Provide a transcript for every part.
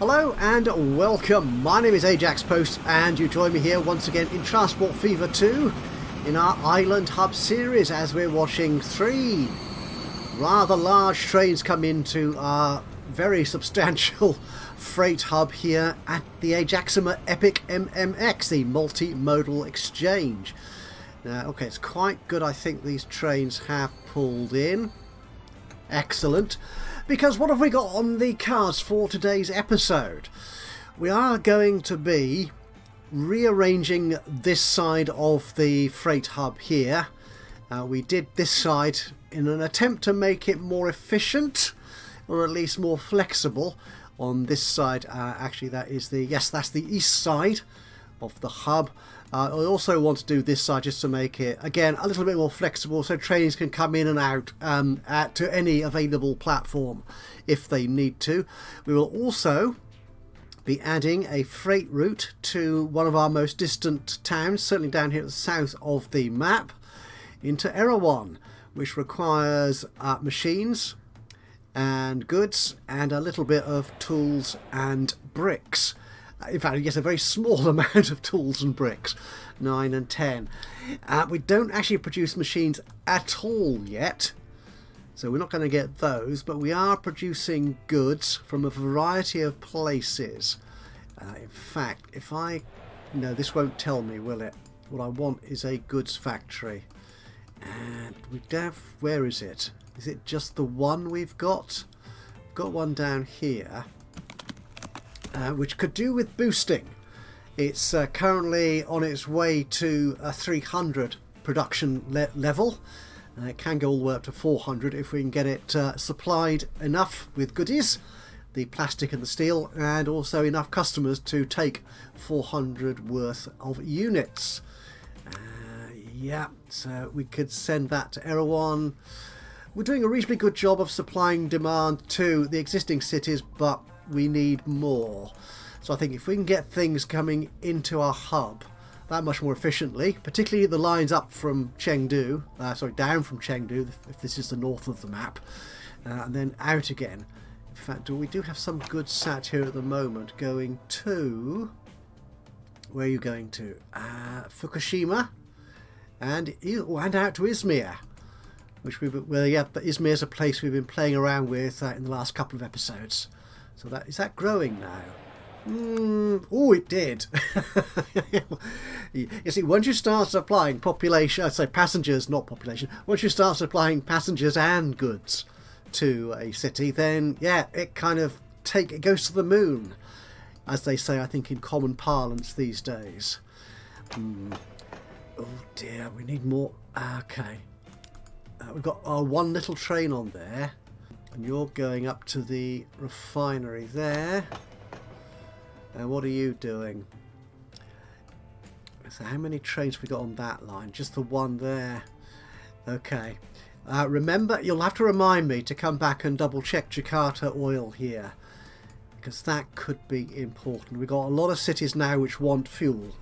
Hello and welcome. My name is Ajaxpost and you join me here once again in Transport Fever 2 in our Island Hub series as we're watching three rather large trains come into our very substantial freight hub here at the Ajaxima Epic MMX, the multimodal exchange. Now, okay, it's quite good I think these trains have pulled in. Excellent. Because what have we got on the cards for today's episode? We are going to be rearranging this side of the freight hub here. We did this side in an attempt to make it more efficient, or at least more flexible. On this side, actually that is the, yes, that's the east side of the hub. I also want to do this side just to make it, again, a little bit more flexible so trains can come in and out to any available platform if they need to. We will also be adding a freight route to one of our most distant towns, certainly down here at the south of the map, into Erehwon, which requires machines and goods and a little bit of tools and bricks. In fact, yes, a very small amount of tools and bricks, 9 and 10. We don't actually produce machines at all yet, so we're not going to get those, but we are producing goods from a variety of places. In fact, if I... No, this won't tell me, will it? What I want is a goods factory. And we have... Where is it? Is it just the one we've got? We've got one down here. Which could do with boosting. It's currently on its way to a 300 production level. It can go all the way up to 400 if we can get it supplied enough with goodies, the plastic and the steel, and also enough customers to take 400 worth of units. Yeah, so we could send that to Erehwon. We're doing a reasonably good job of supplying demand to the existing cities, but we need more. So I think if we can get things coming into our hub that much more efficiently, particularly the lines up from Chengdu, down from Chengdu, if this is the north of the map, and then out again. In fact, we do have some goods sat here at the moment going to... Where are you going to? Fukushima and out to Izmir. Which Izmir's a place we've been playing around with in the last couple of episodes. So is that growing now? Oh, it did. You see, once you start supplying population, I'd say passengers, not population. Once you start supplying passengers and goods to a city, then yeah, it kind of it goes to the moon, as they say, I think in common parlance these days. Oh dear, we need more. Okay, we've got our one little train on there. And you're going up to the refinery there. And what are you doing? So how many trains have we got on that line? Just the one there. Okay. Remember, you'll have to remind me to come back and double check Jakarta oil here. Because that could be important. We've got a lot of cities now which want fuel.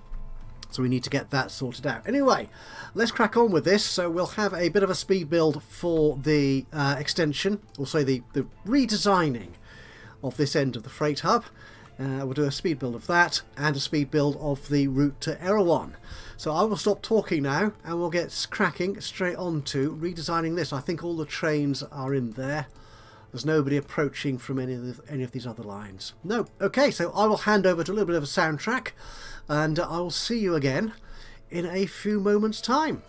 So we need to get that sorted out. Anyway, let's crack on with this. So we'll have a bit of a speed build for the extension, also the redesigning of this end of the freight hub. We'll do a speed build of that and a speed build of the route to Erehwon. So I will stop talking now and we'll get cracking straight on to redesigning this. I think all the trains are in there. There's nobody approaching from any of these other lines. No. Okay, so I will hand over to a little bit of a soundtrack. And I will see you again in a few moments' time.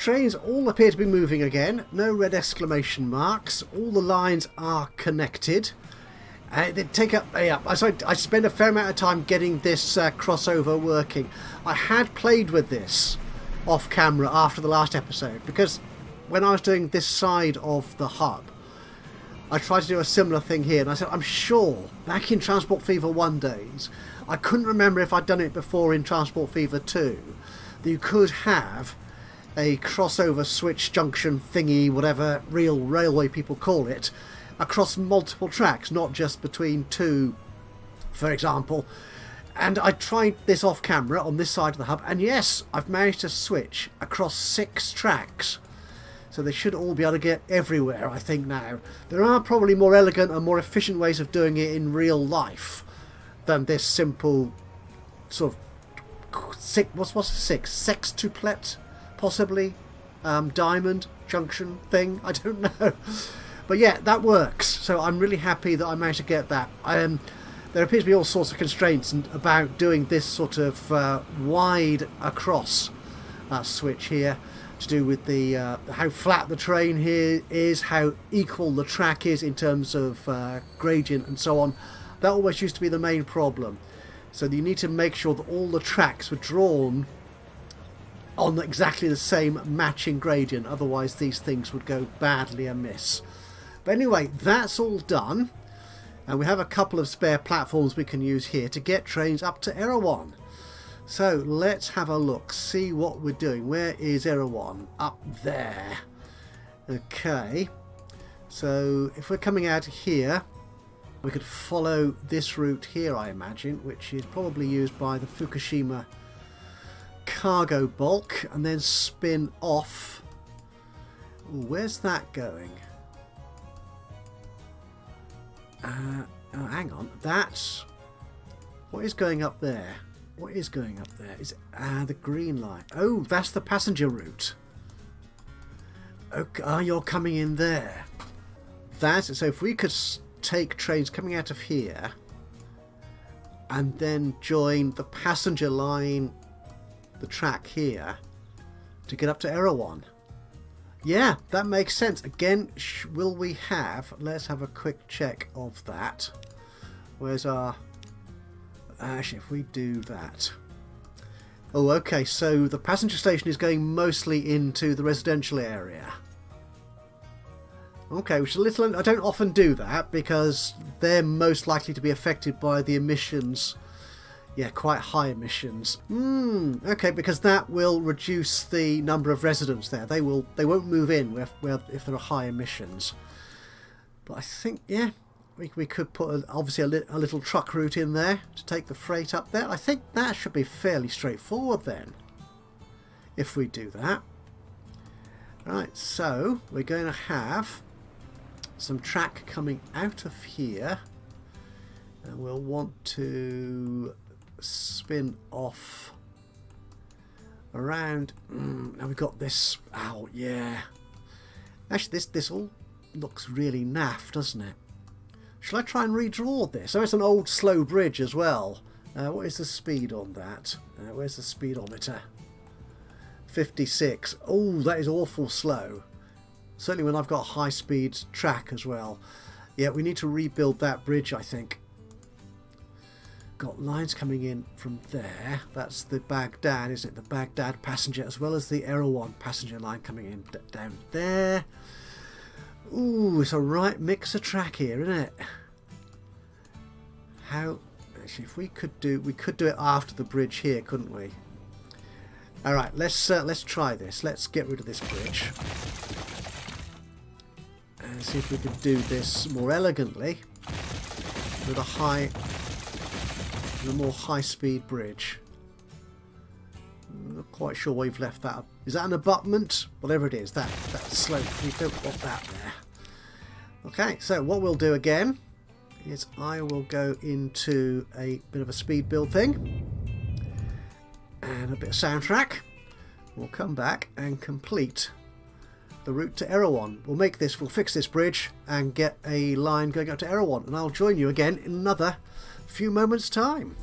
trains all appear to be moving again. No red exclamation marks. All the lines are connected. They take up. I spent a fair amount of time getting this crossover working. I had played with this off camera after the last episode, because when I was doing this side of the hub, I tried to do a similar thing here, and I said I'm sure back in Transport Fever 1 days, I couldn't remember if I'd done it before in Transport Fever 2, that you could have a crossover switch junction thingy, whatever real railway people call it, across multiple tracks, not just between two, for example. And I tried this off camera on this side of the hub, and yes, I've managed to switch across 6 tracks. So they should all be able to get everywhere, I think, now. There are probably more elegant and more efficient ways of doing it in real life than this simple sort of sextuplet, possibly, diamond junction thing. I don't know. But yeah, that works. So I'm really happy that I managed to get that. There appears to be all sorts of constraints about doing this sort of wide across switch here, to do with the how flat the train here is, how equal the track is in terms of gradient and so on. That always used to be the main problem. So you need to make sure that all the tracks were drawn on exactly the same matching gradient, otherwise these things would go badly amiss. But anyway, that's all done, and we have a couple of spare platforms we can use here to get trains up to Erehwon. So let's have a look, see what we're doing. Where is Erehwon? Up there. Okay, so if we're coming out here, we could follow this route here, I imagine, which is probably used by the Fukushima cargo bulk, and then spin off. Ooh, where's that going? Oh, hang on, that's... What is going up there? What is going up there? Is it, the green line. Oh, that's the passenger route. Okay, oh, you're coming in there. That's it. So if we could take trains coming out of here and then join the passenger line, the track here, to get up to Erehwon. Yeah, that makes sense. Again, will we have... Let's have a quick check of that. Where's our... Actually, if we do that... Oh, okay, so the passenger station is going mostly into the residential area. Okay, which is a little... I don't often do that, because they're most likely to be affected by the emissions. Yeah, quite high emissions. Okay, because that will reduce the number of residents there. They won't move in if there are high emissions. But I think, yeah, we could put obviously a little truck route in there to take the freight up there. I think that should be fairly straightforward then, if we do that. Right, so we're going to have some track coming out of here, and we'll want to spin off around. Now we've got this. Oh yeah, actually this all looks really naff, doesn't it? Shall I try and redraw this? Oh, it's an old slow bridge as well. What is the speed on that? Where's the speedometer? 56. Oh, that is awful slow. Certainly when I've got high speed track as well. Yeah, we need to rebuild that bridge, I think. Got lines coming in from there. That's the Baghdad, isn't it? The Baghdad passenger, as well as the Erehwon passenger line coming in down there. Ooh, it's a right mix of track here, isn't it? How... Actually, if we could do it after the bridge here, couldn't we? All right, let's try this. Let's get rid of this bridge and see if we can do this more elegantly with a more high-speed bridge. I'm not quite sure why we've left that up. Is that an abutment? Whatever it is, that slope. We don't want that there. Okay, so what we'll do again is I will go into a bit of a speed build thing and a bit of soundtrack. We'll come back and complete the route to Erehwon. We'll fix this bridge and get a line going up to Erehwon, and I'll join you again in another few moments' time.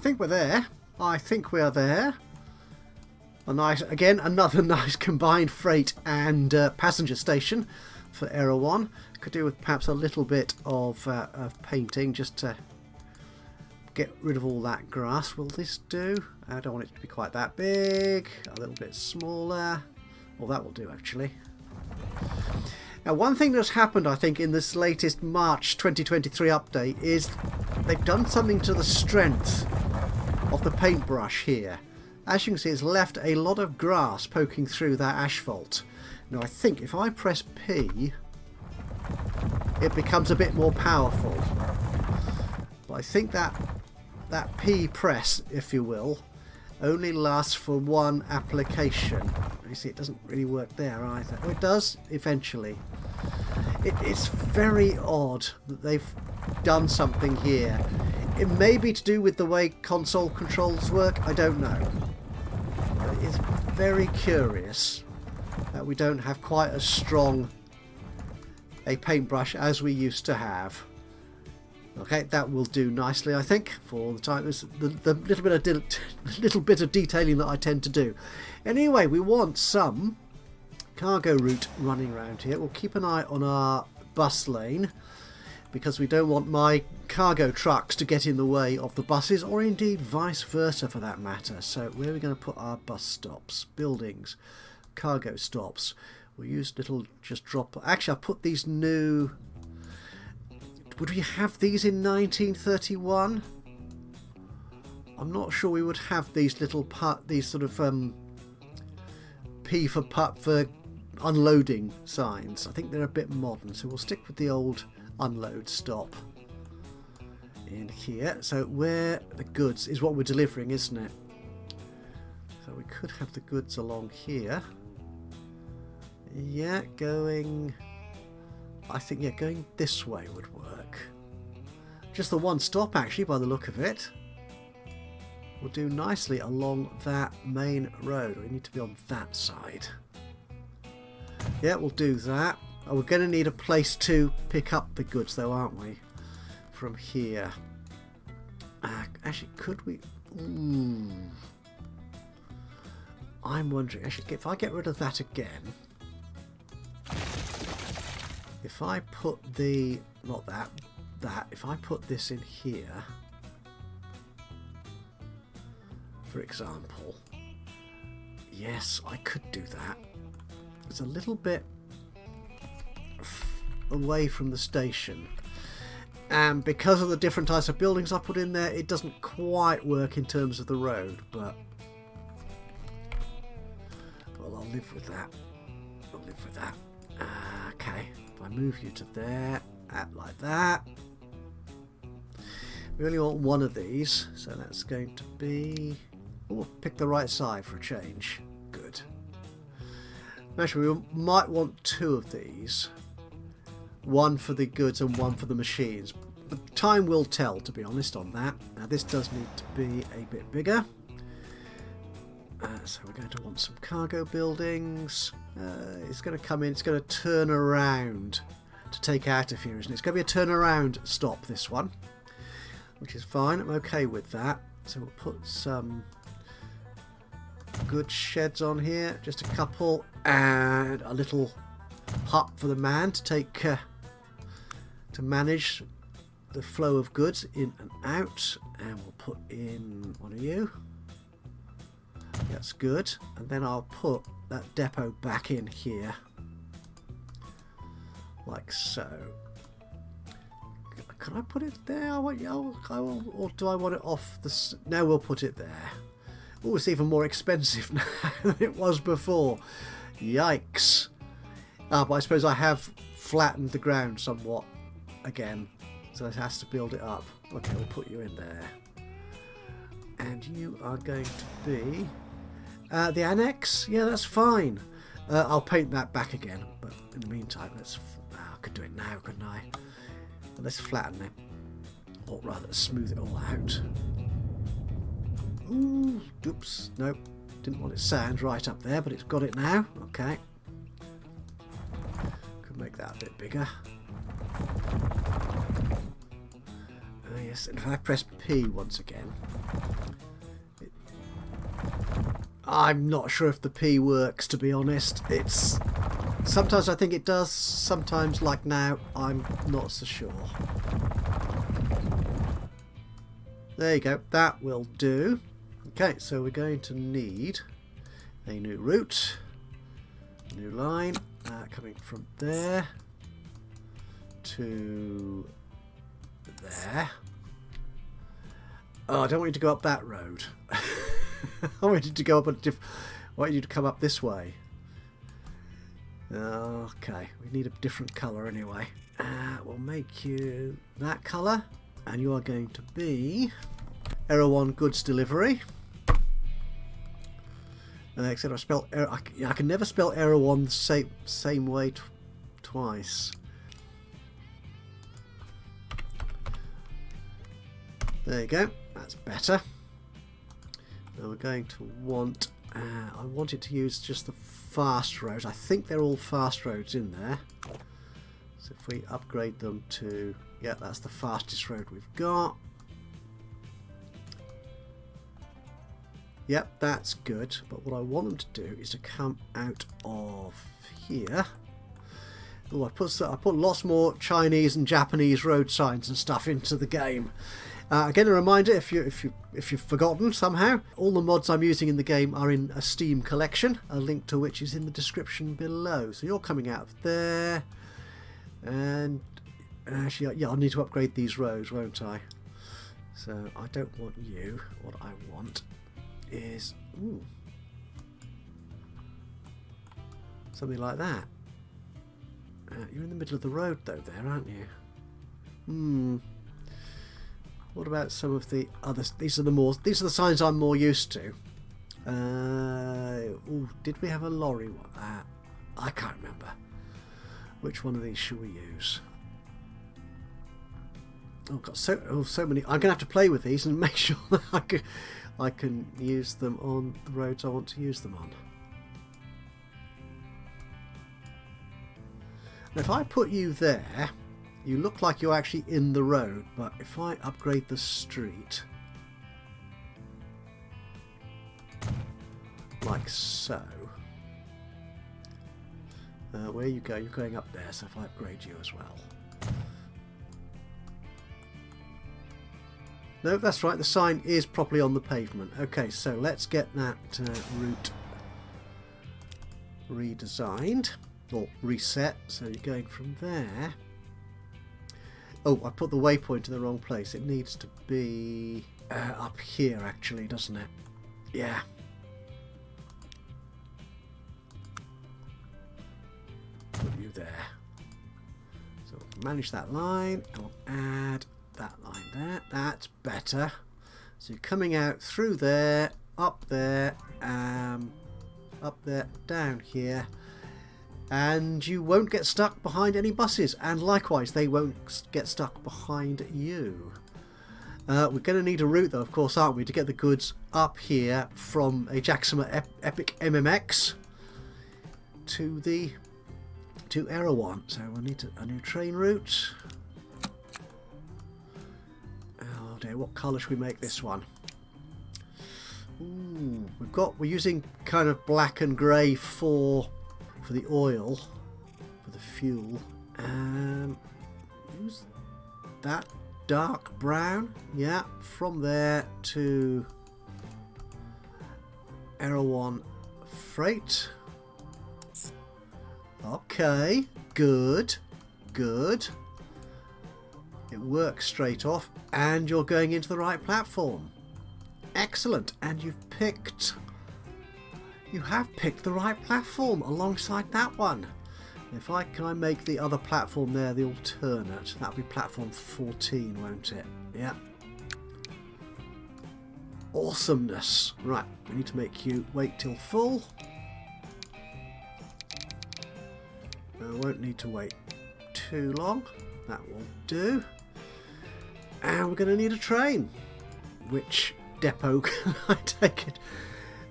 think we're there. I think we are there. A nice, again, another nice combined freight and passenger station for Erehwon. Could do with perhaps a little bit of painting just to get rid of all that grass. Will this do? I don't want it to be quite that big. A little bit smaller. Well, that will do actually. Now, one thing that's happened, I think, in this latest March 2023 update is they've done something to the strength of the paintbrush here. As you can see, it's left a lot of grass poking through that asphalt. Now, I think if I press P, it becomes a bit more powerful. But I think that P press, if you will, only lasts for one application. You see, it doesn't really work there either. Oh, it does eventually. It's very odd that they've done something here. It may be to do with the way console controls work, I don't know. But it is very curious that we don't have quite as strong a paintbrush as we used to have. Okay, that will do nicely, I think, for the time. It's the little bit of detailing that I tend to do. Anyway, we want some cargo route running around here. We'll keep an eye on our bus lane because we don't want my cargo trucks to get in the way of the buses, or indeed vice versa for that matter. So where are we going to put our bus stops? Buildings, cargo stops. We'll use little just drop. Actually, I'll put these new. Would we have these in 1931? I'm not sure we would have these little these sort of P for unloading signs. I think they're a bit modern, so we'll stick with the old unload stop in here. So where the goods is what we're delivering, isn't it? So we could have the goods along here. Yeah, going. I think, yeah, going this way would work. Just the one stop, actually, by the look of it. Will do nicely along that main road. We need to be on that side. Yeah, we'll do that. Oh, we're going to need a place to pick up the goods, though, aren't we? From here. Actually, could we... I'm wondering, actually, if I get rid of that again... If I put the, not that, if I put this in here, for example, yes, I could do that. It's a little bit away from the station. And because of the different types of buildings I put in there, it doesn't quite work in terms of the road, but, well, I'll live with that. I'll live with that. Okay. I move you to there, like that. We only want one of these, so that's going to be... Oh, pick the right side for a change. Good. Actually, we might want two of these. One for the goods and one for the machines. But time will tell, to be honest, on that. Now, this does need to be a bit bigger. So we're going to want some cargo buildings. It's going to come in, it's going to turn around to take out a few. It's going to be a turnaround stop, this one, which is fine. I'm okay with that. So we'll put some good sheds on here, just a couple, and a little hut for the man to take to manage the flow of goods in and out. And we'll put in one of you. That's good. And then I'll put that depot back in here. Like so. Can I put it there? Or do I want it off the... No, we'll put it there. Oh, it's even more expensive now than it was before. Yikes. But I suppose I have flattened the ground somewhat again. So it has to build it up. Okay, we'll put you in there. And you are going to be... the annex? Yeah, that's fine. I'll paint that back again, but in the meantime, I could do it now, couldn't I? But let's flatten it, or rather smooth it all out. Ooh, oops, nope, didn't want it sand right up there, but it's got it now. Okay, could make that a bit bigger. Yes, and if I press P once again, I'm not sure if the P works, to be honest. It's sometimes I think it does, sometimes like now I'm not so sure. There you go, that will do. Okay, so we're going to need a new route, new line, coming from there to there. Oh, I don't want you to go up that road. I want you to go up a I want you to come up this way. Okay, we need a different colour anyway. We'll make you that colour, and you are going to be Erehwon goods delivery. Except I spell I can never spell Erehwon the same way twice. There you go. That's better. Now we're going to want. I want it to use just the fast roads. I think they're all fast roads in there. So if we upgrade them to, yeah, that's the fastest road we've got. Yep, that's good. But what I want them to do is to come out of here. Oh, I put lots more Chinese and Japanese road signs and stuff into the game. Again, a reminder, if you've forgotten somehow, all the mods I'm using in the game are in a Steam collection, a link to which is in the description below. So you're coming out of there, and actually, yeah, I'll need to upgrade these roads, won't I? So I don't want you. What I want is something like that. You're in the middle of the road though, there, aren't you? What about some of the others? These are the signs I'm more used to. Did we have a lorry one? I can't remember. Which one of these should we use? Oh, got so many. I'm gonna have to play with these and make sure that I can use them on the roads I want to use them on. Now, if I put you there, you look like you're actually in the road, but if I upgrade the street like so, where you go, you're going up there, so if I upgrade you as well. No, that's right, the sign is properly on the pavement. Okay, so let's get that route redesigned or reset. So you're going from there. Oh, I put the waypoint in the wrong place. It needs to be up here actually, doesn't it? Yeah. Put you there. So manage that line and we'll add that line there. That's better. So you're coming out through there, up there, down here, and you won't get stuck behind any buses, and likewise they won't get stuck behind you. We're going to need a route though, of course, aren't we, to get the goods up here from Ajaxpost Epic MMX to Erehwon. So we'll need a new train route. Oh dear, what colour should we make this one? Ooh, we're using kind of black and grey for the oil, for the fuel. Use that dark brown. Yeah, from there to Erehwon Freight. Okay, good. It works straight off, and you're going into the right platform. Excellent, and you have picked the right platform alongside that one. Can I make the other platform there the alternate? That'll be platform 14, won't it? Yeah. Awesomeness. Right, we need to make you wait till full. I won't need to wait too long. That will do. And we're going to need a train. Which depot can I take it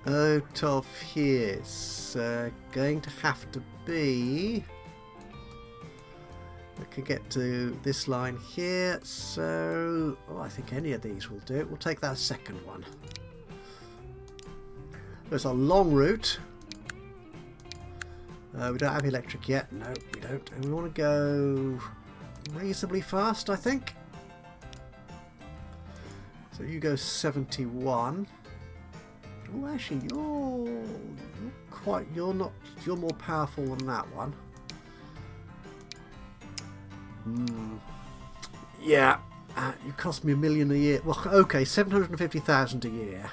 out of here? It's going to have to be... I can get to this line here, so I think any of these will do. We'll take that second one. There's a long route. We don't have electric yet. No, we don't. And we want to go reasonably fast, I think. So you go 71. Oh, actually, you're more powerful than that one. Yeah, you cost me $1 million a year. Well, okay, 750,000 a year.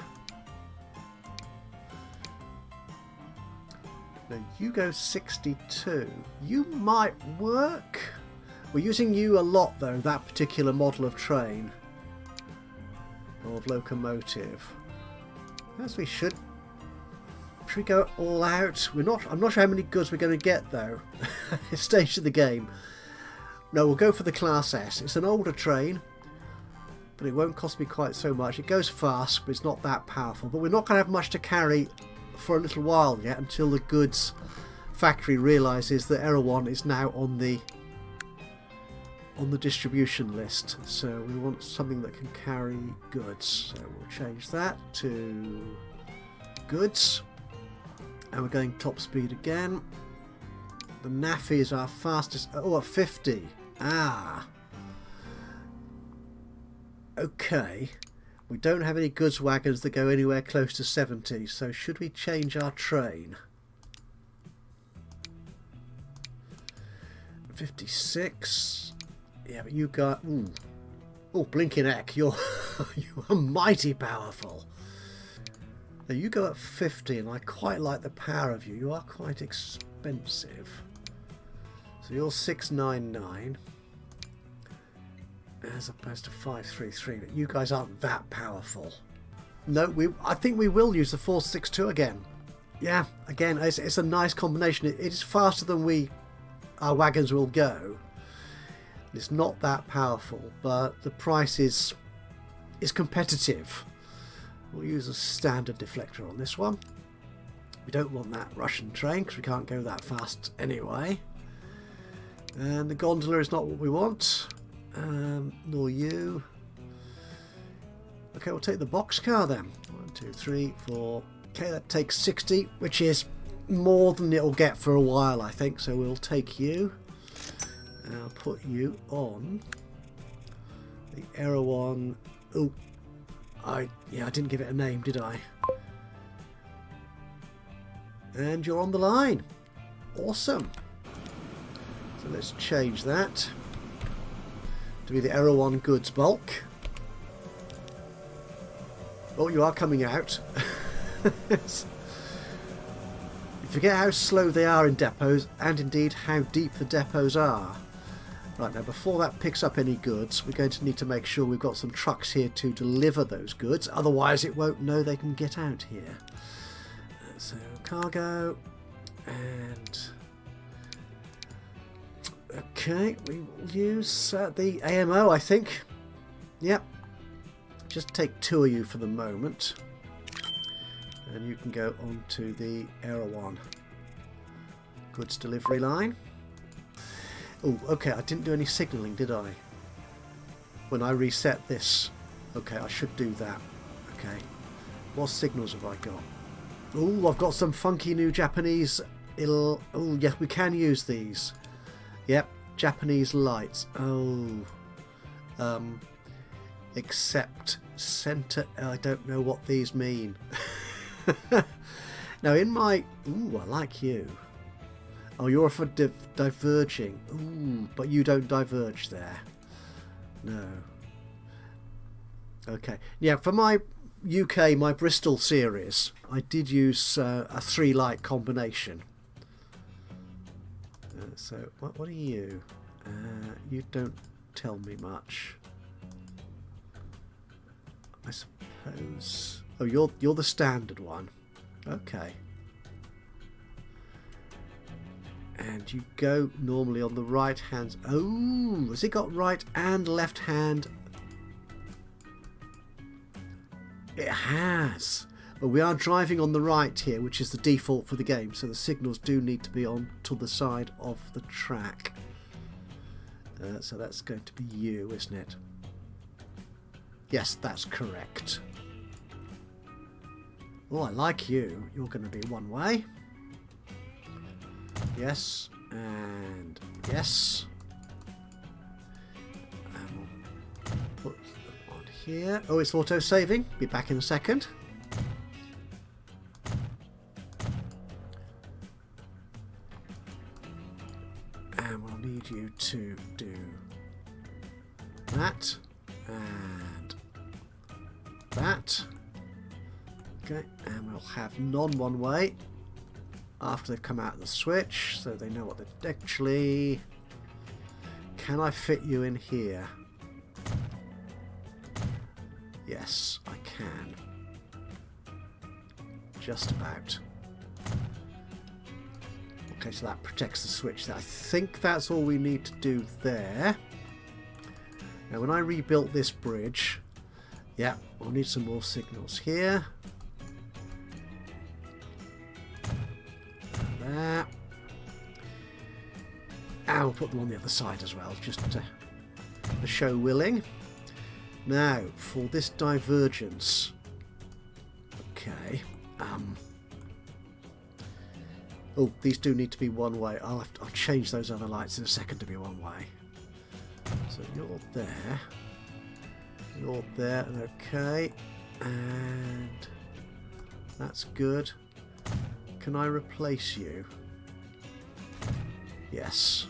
Now you go 62. You might work. We're using you a lot though, that particular model of train. Or of locomotive. As we should. Should we go all out? I'm not sure how many goods we're going to get though. At this stage of the game. No, we'll go for the Class S. It's an older train, but it won't cost me quite so much. It goes fast, but it's not that powerful. But we're not going to have much to carry for a little while yet, until the goods factory realises that Erehwon is now on the distribution list. So we want something that can carry goods. So we'll change that to goods, and we're going top speed again. The Naffy is our fastest. Oh, at 50. Ah. Okay. We don't have any goods wagons that go anywhere close to 70. So should we change our train? 56. Yeah, but you got. Ooh. Oh, blinking heck! You are mighty powerful. Now you go at 50, and I quite like the power of you. You are quite expensive. So you're 699 as opposed to 533. But you guys aren't that powerful. No, I think we will use the 462 again. Yeah, again, it's a nice combination. It is faster than our wagons will go. It's not that powerful, but the price is competitive. We'll use a standard deflector on this one. We don't want that Russian train because we can't go that fast anyway. And the gondola is not what we want, nor you. Okay, we'll take the boxcar then. 1, 2, 3, 4. Okay, that takes 60, which is more than it'll get for a while, I think. So we'll take you. And I'll put you on the Erehwon. Oh, I didn't give it a name, did I? And you're on the line. Awesome. So let's change that to be the Erehwon goods bulk. Oh, you are coming out. You forget how slow they are in depots, and indeed how deep the depots are. Right, now before that picks up any goods, we're going to need to make sure we've got some trucks here to deliver those goods, otherwise it won't know they can get out here. So cargo, and okay, we will use the AMO, I think. Yep, just take 2 of you for the moment, and you can go on to the Erehwon goods delivery line. Oh, okay, I didn't do any signalling, did I? When I reset this. Okay, I should do that. Okay. What signals have I got? Oh, I've got some funky new Japanese. Oh, yes, we can use these. Yep, Japanese lights. Oh. Except center. I don't know what these mean. Now, in my. Ooh, I like you. Oh, you're for diverging. Ooh, but you don't diverge there. No. Okay. Yeah, for my UK, my Bristol series, I did use a 3-light combination. So, what are you? You don't tell me much. I suppose. Oh, you're the standard one. Okay. And you go normally on the right hand. Oh, has it got right and left hand? It has. But we are driving on the right here, which is the default for the game. So the signals do need to be on to the side of the track. So that's going to be you, isn't it? Yes, that's correct. Oh, I like you. You're going to be one way. Yes, and yes. And we'll put them on here. Oh, it's auto-saving. Be back in a second. And we'll need you to do that and that. Okay, and we'll have non-one way after they've come out of the switch, so they know what they're actually... Can I fit you in here? Yes, I can. Just about. Okay, so that protects the switch. I think that's all we need to do there. Now, when I rebuilt this bridge, yeah, we'll need some more signals here. And there. And we'll put them on the other side as well, just to show willing. Now, for this divergence. Okay. Oh, these do need to be one way. I'll change those other lights in a second to be one way. So you're there. You're there. Okay. And that's good. Can I replace you? Yes.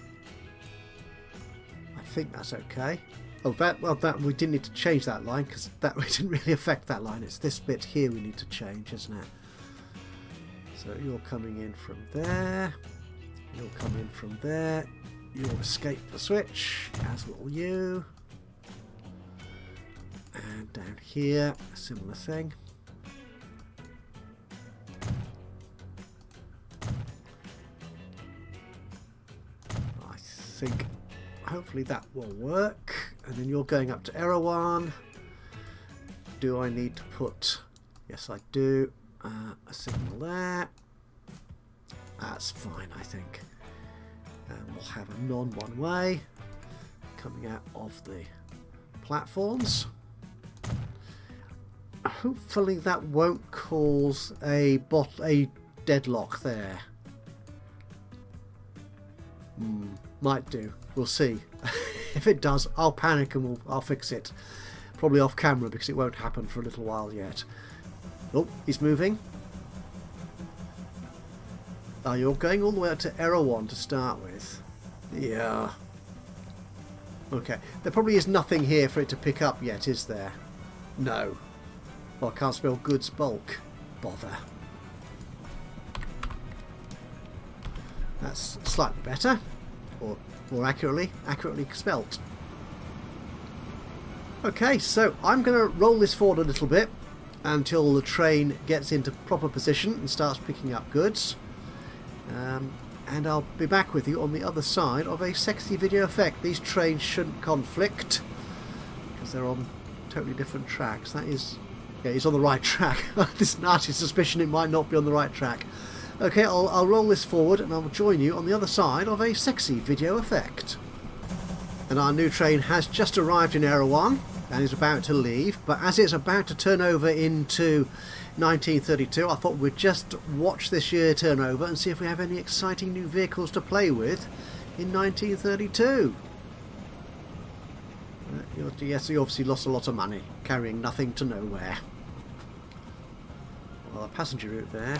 I think that's okay. Oh, that we didn't need to change that line because that didn't really affect that line. It's this bit here we need to change, isn't it? So you're coming in from there. You'll come in from there. You'll escape the switch, as will you. And down here, a similar thing. I think hopefully that will work. And then you're going up to Erehwon. Do I need to put... Yes, I do. A signal there. That's fine, I think. And we'll have a non-one way coming out of the platforms. Hopefully that won't cause a deadlock there. Might do. We'll see. If it does, I'll panic and I'll fix it. Probably off camera because it won't happen for a little while yet. Oh, he's moving. Oh, you're going all the way up to Erehwon to start with. Yeah. Okay. There probably is nothing here for it to pick up yet, is there? No. Well, I can't spell goods bulk. Bother. That's slightly better. Or more accurately spelt. Okay, so I'm going to roll this forward a little bit until the train gets into proper position and starts picking up goods. And I'll be back with you on the other side of a sexy video effect. These trains shouldn't conflict because they're on totally different tracks. That is... Yeah, he's on the right track. This nasty suspicion it might not be on the right track. Okay, I'll roll this forward and I'll join you on the other side of a sexy video effect. And our new train has just arrived in Erehwon and is about to leave, but as it's about to turn over into 1932, I thought we'd just watch this year turn over and see if we have any exciting new vehicles to play with in 1932. Yes, you obviously lost a lot of money carrying nothing to nowhere. Well, a passenger route there.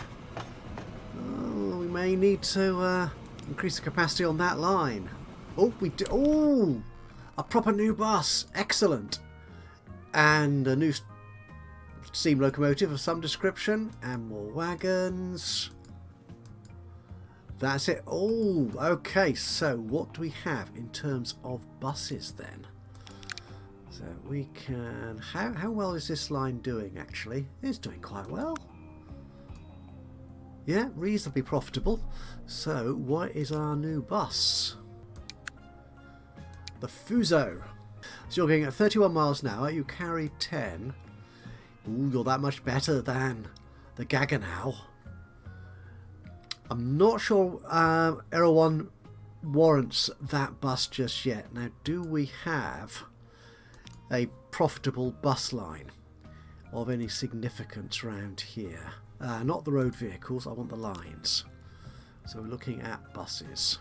Oh, we may need to increase the capacity on that line. Oh, we do. Oh, a proper new bus. Excellent. And a new steam locomotive of some description. And more wagons. That's it. Oh, okay. So what do we have in terms of buses then? So we can... How well is this line doing, actually? It's doing quite well. Yeah, reasonably profitable. So, what is our new bus? The Fuso. So you're going at 31 miles an hour. You carry 10. Ooh, you're that much better than the Gaggenau. I'm not sure Erehwon warrants that bus just yet. Now, do we have a profitable bus line of any significance around here? Not the road vehicles, I want the lines. So we're looking at buses.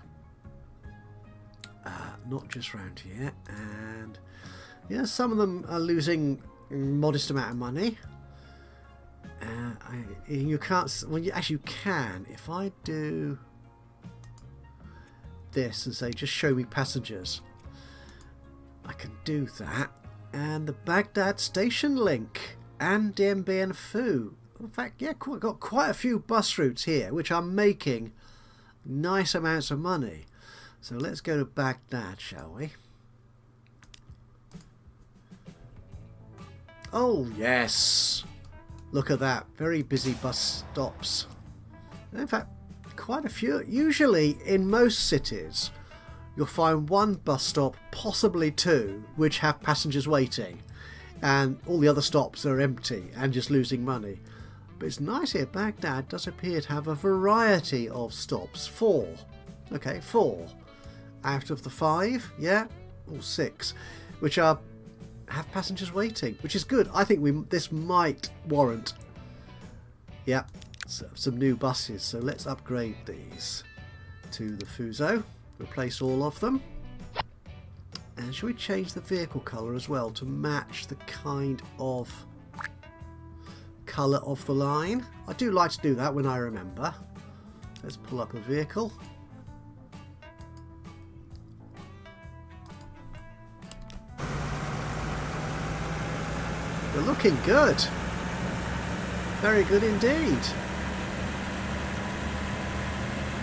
Not just round here. And yeah, some of them are losing a modest amount of money. You can't, well, you can. If I do this and say just show me passengers, I can do that. And the Baghdad station link and DMB and Foo. In fact, yeah, got quite a few bus routes here which are making nice amounts of money. So let's go to Baghdad, shall we? Oh yes, look at that, very busy bus stops. In fact, quite a few. Usually in most cities you'll find one bus stop, possibly two, which have passengers waiting, and all the other stops are empty and just losing money. But it's nice here, Baghdad does appear to have a variety of stops. 4. Okay, 4 out of the 5, yeah, or 6, which have passengers waiting, which is good. I think this might warrant, yeah, some new buses. So let's upgrade these to the Fuso, replace all of them. And should we change the vehicle colour as well to match the kind of colour of the line? I do like to do that when I remember. Let's pull up a vehicle. We're looking good. Very good indeed.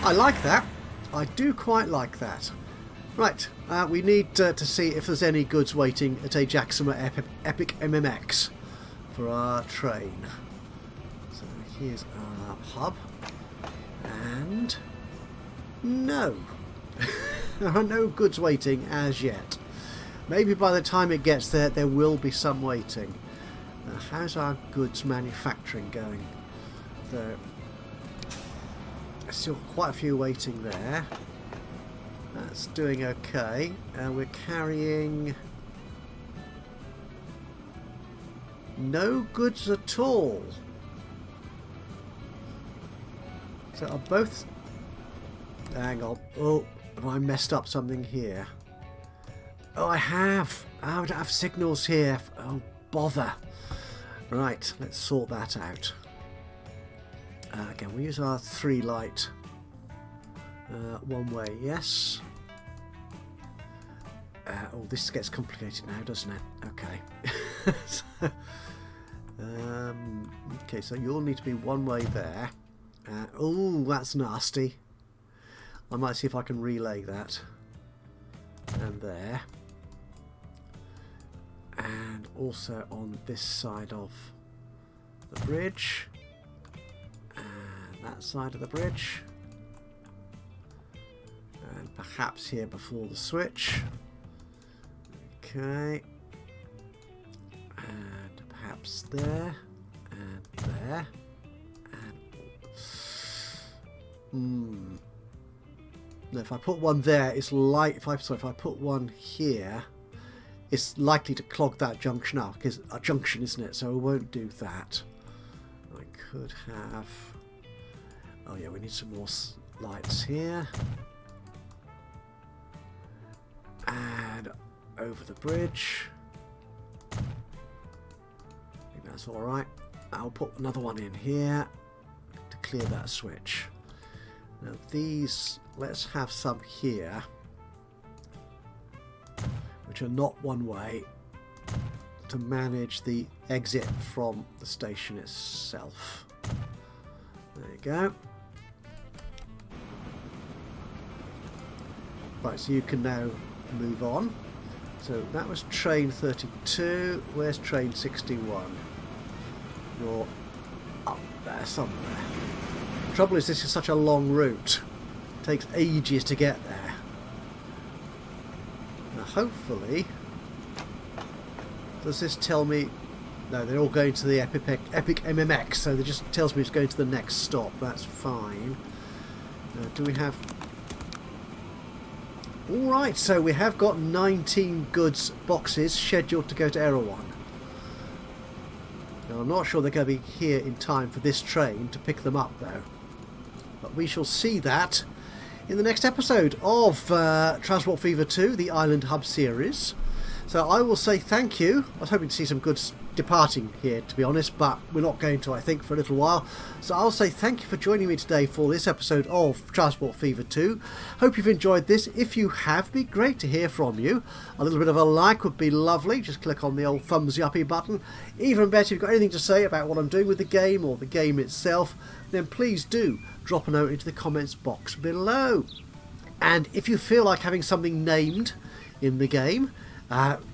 I like that. I do quite like that. Right, we need to see if there's any goods waiting at Ajaxpost Epic MMX for our train. So here's our hub. And no. There are no goods waiting as yet. Maybe by the time it gets there, there will be some waiting. Now, how's our goods manufacturing going? There's still quite a few waiting there. That's doing okay. We're carrying no goods at all. So are both... Hang on. Oh, have I messed up something here? Oh, I have. Oh, I don't have signals here. Oh, bother. Right, let's sort that out. Again, we'll use our 3 light. One way, yes. Oh, this gets complicated now, doesn't it? Okay. Okay, so you'll need to be one way there. Oh, that's nasty. I might see if I can relay that. And there. And also on this side of the bridge. And that side of the bridge. And perhaps here before the switch. Okay. And perhaps there. And there. And... No, if I put one there, it's like... If I put one here, it's likely to clog that junction up. Because a junction, isn't it? So I won't do that. I could have... Oh yeah, we need some more lights here. And over the bridge. I think that's alright. I'll put another one in here to clear that switch. Now these, let's have some here, which are not one way, to manage the exit from the station itself. There you go. Right, so you can now move on. So that was train 32. Where's train 61? You're up there somewhere. The trouble is, this is such a long route. It takes ages to get there. Now hopefully, does this tell me... No, they're all going to the Epic MMX, so it just tells me it's going to the next stop. That's fine. Now, do we have... Alright, so we have got 19 goods boxes scheduled to go to Erehwon. Now I'm not sure they're going to be here in time for this train to pick them up though. But we shall see that in the next episode of Transport Fever 2, the Island Hub series. So I will say thank you. I was hoping to see some good departing here, to be honest, but we're not going to, I think, for a little while. So I'll say thank you for joining me today for this episode of Transport Fever 2. Hope you've enjoyed this. If you have, it'd be great to hear from you. A little bit of a like would be lovely. Just click on the old thumbs uppy button. Even better, if you've got anything to say about what I'm doing with the game or the game itself, then please do drop a note into the comments box below. And if you feel like having something named in the game,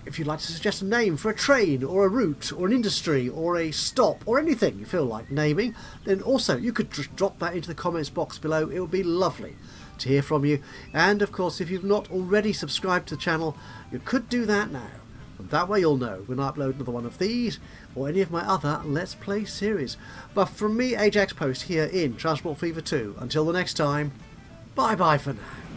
if you'd like to suggest a name for a train or a route or an industry or a stop or anything you feel like naming, then also you could just drop that into the comments box below. It would be lovely to hear from you. And of course, if you've not already subscribed to the channel, you could do that now. And that way you'll know when I upload another one of these or any of my other Let's Play series. But from me, Ajaxpost, here in Transport Fever 2, until the next time, bye bye for now.